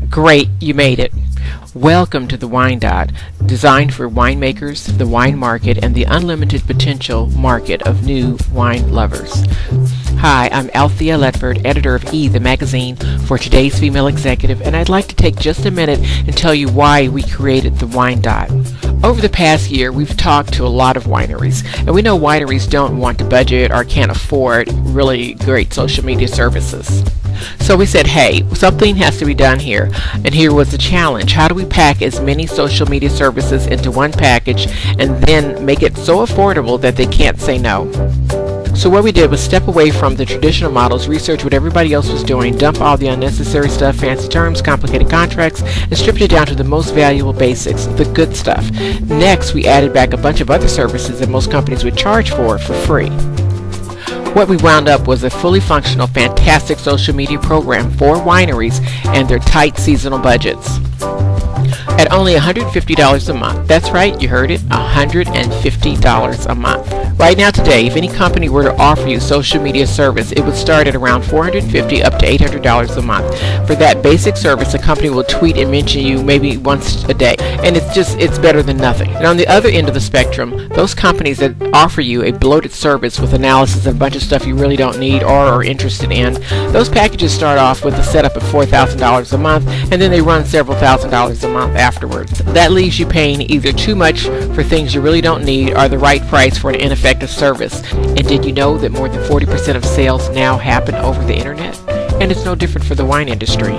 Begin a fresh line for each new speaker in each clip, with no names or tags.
Great, you made it. Welcome to the Wine Dot, designed for winemakers, the wine market, and the unlimited potential market of new wine lovers. Hi, I'm Althea Ledford, editor of E! The magazine for today's female executive, and I'd like to take just a minute and tell you why we created the Wine Dot. Over the past year, we've talked to a lot of wineries, and we know wineries don't want to budget or can't afford really great social media services. So we said, hey, something has to be done here. And here was the challenge. How do we pack as many social media services into one package and then make it so affordable that they can't say no? So what we did was step away from the traditional models, research what everybody else was doing, dump all the unnecessary stuff, fancy terms, complicated contracts, and stripped it down to the most valuable basics, the good stuff. Next, we added back a bunch of other services that most companies would charge for free. What we wound up was a fully functional, fantastic social media program for wineries and their tight seasonal budgets. At only $150 a month. That's right, you heard it, $150 a month. Right now today, if any company were to offer you social media service, it would start at around $450 up to $800 a month. For that basic service, a company will tweet and mention you maybe once a day, and it's better than nothing. And on the other end of the spectrum, those companies that offer you a bloated service with analysis of a bunch of stuff you really don't need or are interested in, those packages start off with a setup of $4,000 a month, and then they run several $1,000s a month afterwards. That leaves you paying either too much for things you really don't need or the right price for an ineffective service. And did you know that more than 40% of sales now happen over the internet? And it's no different for the wine industry.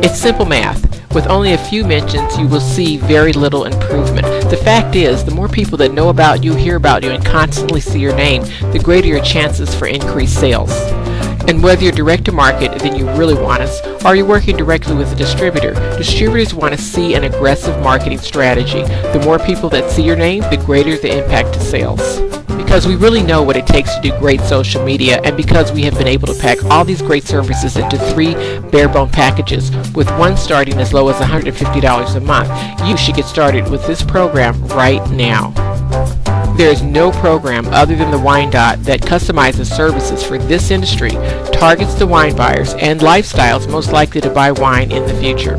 It's simple math. With only a few mentions, you will see very little improvement. The fact is, the more people that know about you, hear about you, and constantly see your name, the greater your chances for increased sales. And whether you're direct to market, then you really want us, or you're working directly with a distributor, distributors want to see an aggressive marketing strategy. The more people that see your name, the greater the impact to sales. Because we really know what it takes to do great social media, and because we have been able to pack all these great services into 3 bare-bone packages, with one starting as low as $150 a month, you should get started with this program right now. There is no program other than the Wine Dot that customizes services for this industry, targets the wine buyers and lifestyles most likely to buy wine in the future.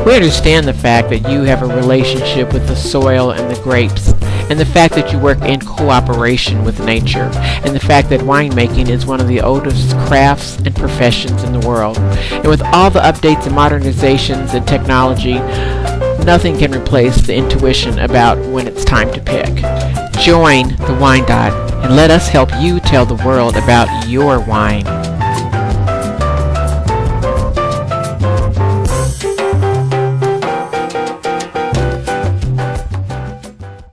We understand the fact that you have a relationship with the soil and the grapes, and the fact that you work in cooperation with nature, and the fact that winemaking is one of the oldest crafts and professions in the world. And with all the updates and modernizations and technology, nothing can replace the intuition about when it's time to pick. Join the Wine Dot and let us help you tell the world about your wine.